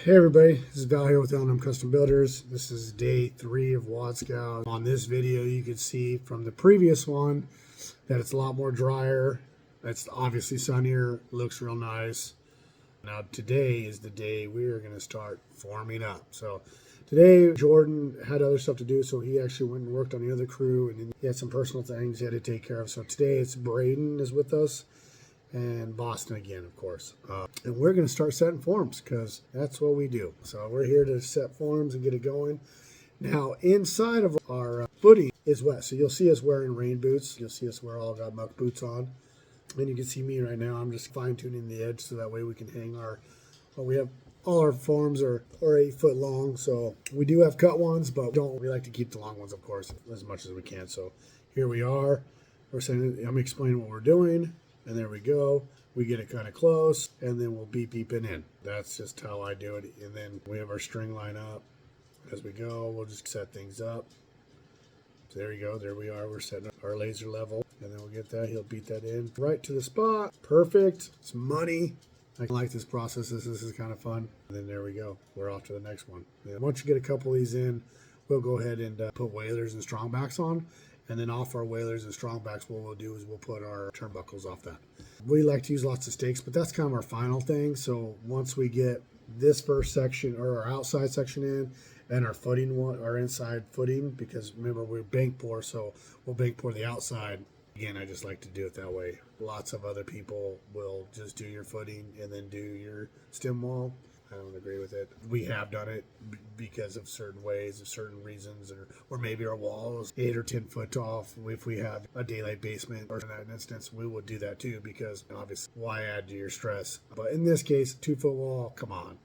Hey everybody, this is Val here with L&M Custom Builders. This is day 3 of Wodskow. On this video you can see from the previous one that it's a lot more drier. It's obviously sunnier, looks real nice. Now today is the day we are going to start forming up. So today Jordan had other stuff to do, so he actually went and worked on the other crew, and then he had some personal things he had to take care of. So today it's Braden is with us, and Boston again, of course. And we're going to start setting forms because that's what we do. So we're here to set forms and get it going. Now, inside of our footing is wet. So you'll see us wearing rain boots. You'll see us wear all got muck boots on. And you can see me right now. I'm just fine-tuning the edge so that way we can hang our, we have all our forms are 8 foot long. So we do have cut ones, but we like to keep the long ones, of course, as much as we can. So here we are. We're saying, I'm explaining what we're doing. And there we go. We get it kind of close, and then we'll beeping in. That's just how I do it. And then we have our string line up. As we go, we'll just set things up. So there you go. There we are. We're setting up our laser level. And then we'll get that. He'll beat that in right to the spot. Perfect. It's money. I like this process. This is kind of fun. And then there we go. We're off to the next one. And once you get a couple of these in, we'll go ahead and put whalers and strongbacks on. And then off our whalers and strongbacks, what we'll do is we'll put our turnbuckles off that. We like to use lots of stakes, but that's kind of our final thing. So once we get this first section or our outside section in and our footing, our inside footing, because remember we're bank pour, so we'll bank pour the outside. Again, I just like to do it that way. Lots of other people will just do your footing and then do your stem wall. I don't agree with it. We have done it because of certain ways, of certain reasons, or maybe our wall is 8 or 10 foot off. If we have a daylight basement, or in that instance, we would do that too, because obviously, why add to your stress? But in this case, 2 foot wall, come on.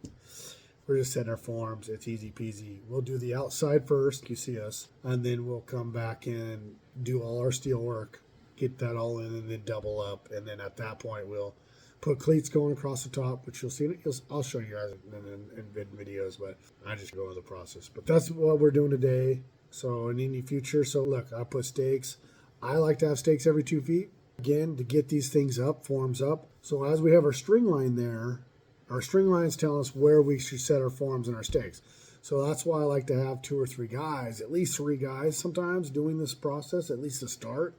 We're just setting our forms. It's easy peasy. We'll do the outside first, you see us, and then we'll come back and do all our steel work, get that all in, and then double up. And then at that point, we'll put cleats going across the top, which you'll see. I'll show you guys in videos, but I just go over the process. But that's what we're doing today. So in any future, so look, I put stakes. I like to have stakes every 2 feet, again, to get these things up, forms up. So as we have our string line there, our string lines tell us where we should set our forms and our stakes. So that's why I like to have 2 or 3 guys, at least 3 guys sometimes doing this process, at least to start,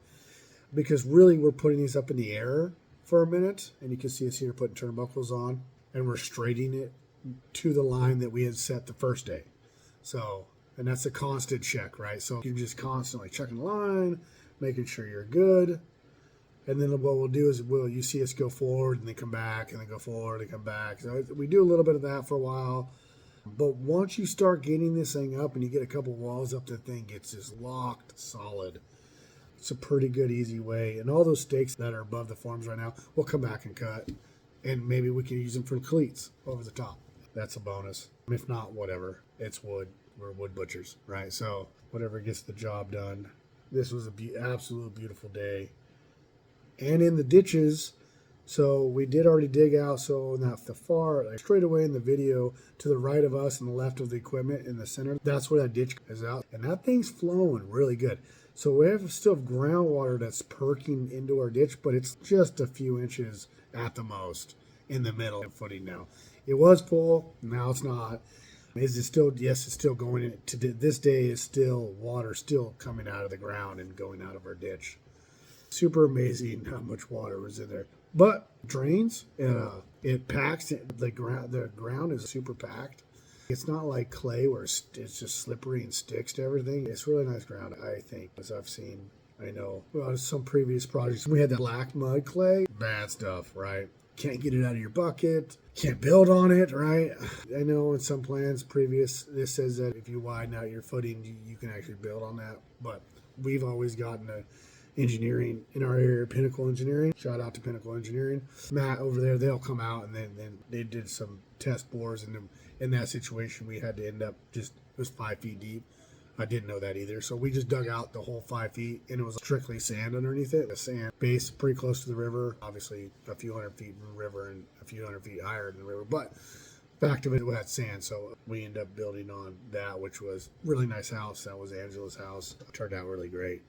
because really we're putting these up in the air for a minute, and you can see us here putting turnbuckles on, and we're straightening it to the line that we had set the first day. So, and that's a constant check, right? So you're just constantly checking the line, making sure you're good. And then what we'll do is you see us go forward and then come back, and then go forward and come back. So we do a little bit of that for a while. But once you start getting this thing up and you get a couple walls up, the thing gets just locked solid. It's a pretty good, easy way. And all those stakes that are above the forms right now, we'll come back and cut. And maybe we can use them for cleats over the top. That's a bonus. If not, whatever. It's wood. We're wood butchers, right? So whatever gets the job done. This was an absolute beautiful day. And in the ditches, so we did already dig out. So not the far, like straight away in the video, to the right of us and the left of the equipment in the center, that's where that ditch is out. And that thing's flowing really good. So we still have groundwater that's perking into our ditch, but it's just a few inches at the most in the middle of footing now. It was full, now it's not. Is it still? Yes, it's still going in. This day is still water still coming out of the ground and going out of our ditch. Super amazing how much water was in there. But drains, it packs. The ground is super packed. It's not like clay where it's just slippery and sticks to everything. It's really nice ground, I think, as I've seen. I know some previous projects, we had that black mud clay. Bad stuff, right? Can't get it out of your bucket. Can't build on it, right? I know in some plans previous, this says that if you widen out your footing, you can actually build on that. But we've always gotten engineering in our area, Pinnacle Engineering. Shout out to Pinnacle Engineering. Matt over there, they'll come out, and then they did some test bores, and in that situation we had to end up it was 5 feet deep. I didn't know that either. So we just dug out the whole 5 feet, and it was strictly sand underneath it. A sand base pretty close to the river, obviously a few hundred feet from the river and a few hundred feet higher than the river, but fact of it, we had sand. So we ended up building on that, which was really nice house. That was Angela's house. It turned out really great.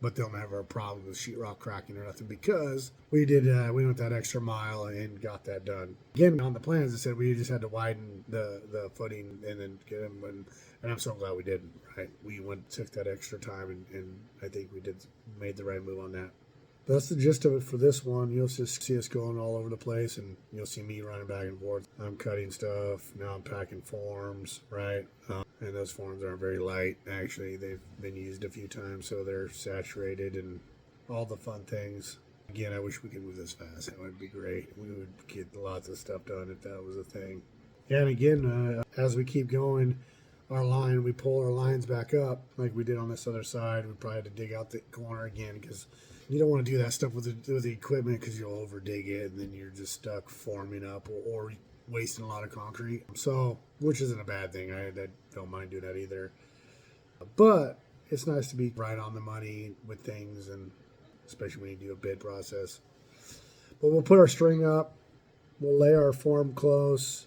But they'll never have a problem with sheetrock cracking or nothing because we went that extra mile and got that done. Again, on the plans, it said we just had to widen the footing and then get them. And I'm so glad we didn't. Right, we took that extra time, and I think we made the right move on that. That's the gist of it for this one. You'll just see us going all over the place, and you'll see me running back and forth. I'm cutting stuff. Now I'm packing forms, right? And those forms aren't very light. Actually, they've been used a few times, so they're saturated and all the fun things. Again, I wish we could move this fast. That would be great. We would get lots of stuff done if that was a thing. Yeah, and again, as we keep going, we pull our lines back up like we did on this other side. We probably had to dig out the corner again because you don't want to do that stuff with the equipment because you'll over dig it and then you're just stuck forming up or wasting a lot of concrete. So, which isn't a bad thing. I don't mind doing that either. But it's nice to be right on the money with things, and especially when you do a bid process. But we'll put our string up. We'll lay our form close.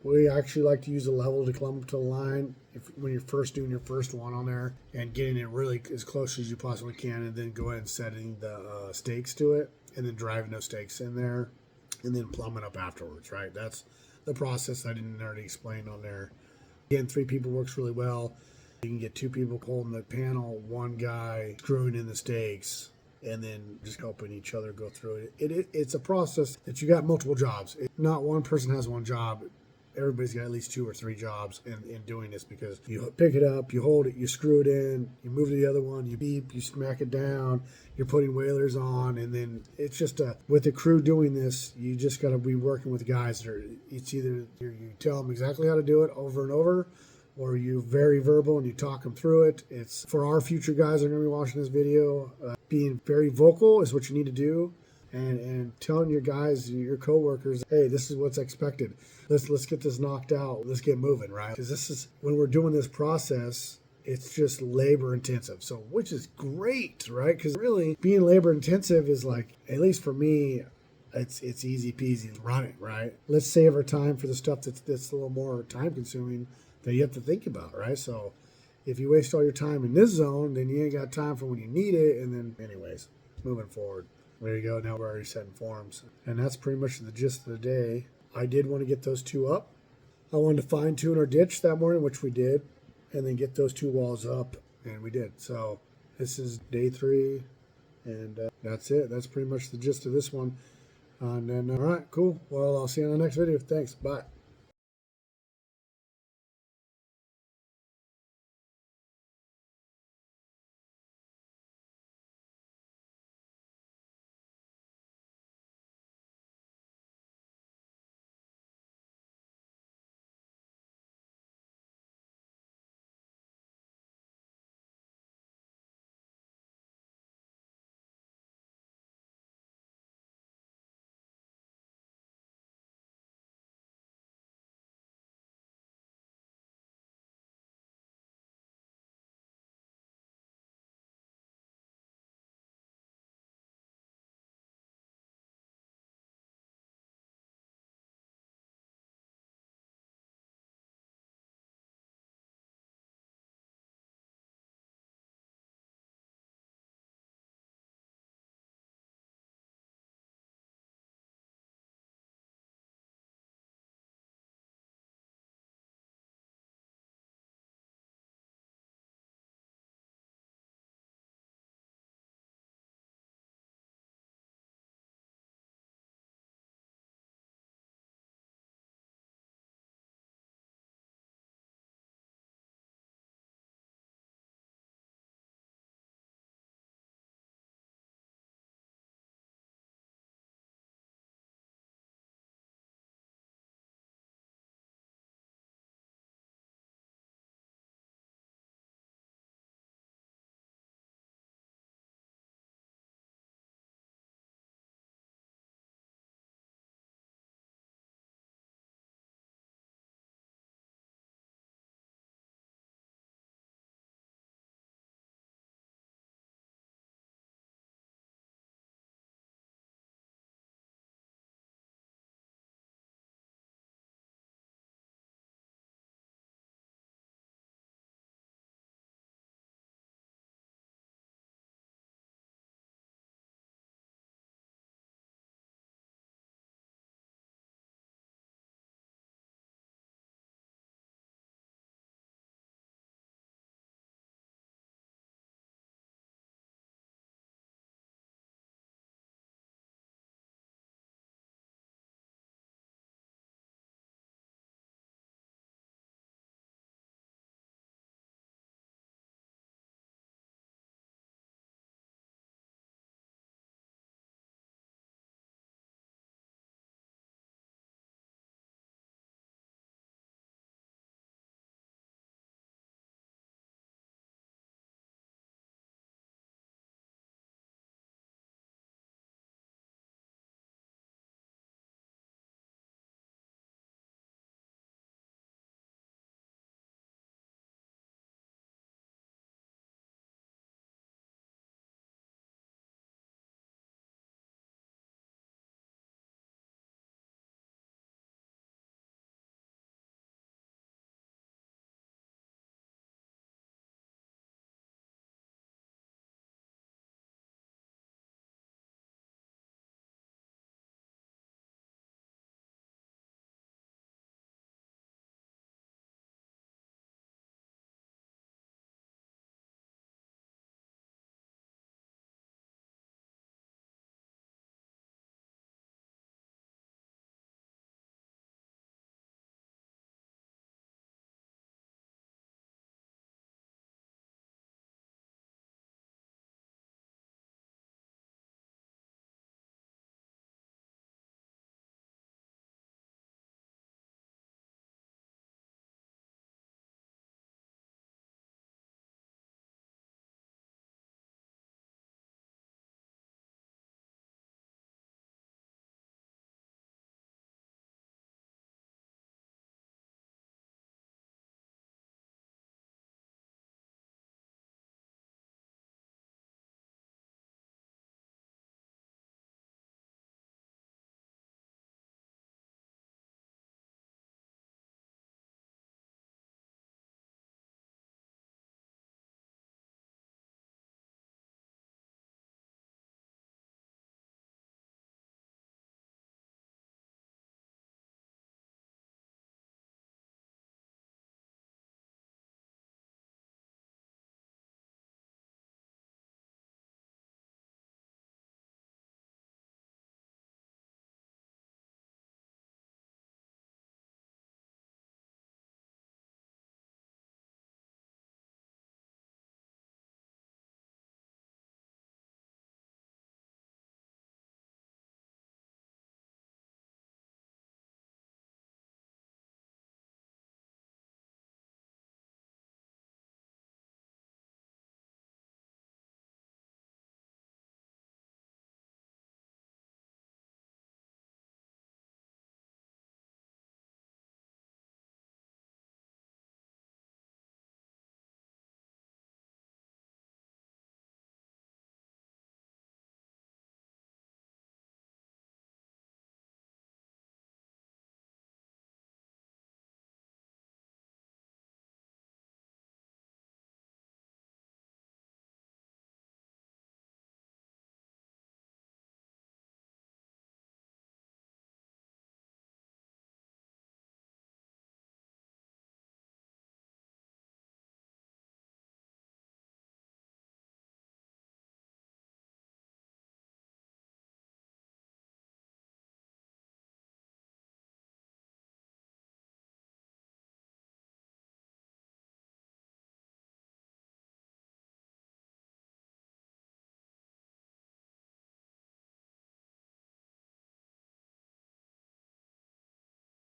We actually like to use a level to clump to the line when you're first doing your first one on there and getting it really as close as you possibly can, and then go ahead and setting the stakes to it and then driving those stakes in there and then plumbing up afterwards, right? That's the process I didn't already explain on there. Again, 3 people works really well. You can get 2 people holding the panel, 1 guy screwing in the stakes, and then just helping each other go through it. It's a process that you got multiple jobs. Not one person has one job. Everybody's got at least 2 or 3 jobs in doing this, because you pick it up, you hold it, you screw it in, you move to the other one, you beep, you smack it down, you're putting whalers on, and then it's just with the crew doing this, you just got to be working with guys it's either you tell them exactly how to do it over and over, or you're very verbal and you talk them through it. It's for our future guys that are going to be watching this video. Being very vocal is what you need to do, and telling your guys, your coworkers, hey, this is what's expected. Let's get this knocked out. Let's get moving, right? Because this is when we're doing this process, it's just labor intensive. So, which is great, right? Because really, being labor intensive is like, at least for me, it's easy peasy to run it, right? Let's save our time for the stuff that's a little more time consuming that you have to think about, right? So if you waste all your time in this zone, then you ain't got time for when you need it. And then anyways, moving forward. There you go. Now we're already setting forms. And that's pretty much the gist of the day. I did want to get those 2 up. I wanted to fine tune our ditch that morning, which we did, and then get those 2 walls up, and we did. So this is day 3, and that's it. That's pretty much the gist of this one. And then, all right, cool. Well, I'll see you on the next video. Thanks. Bye.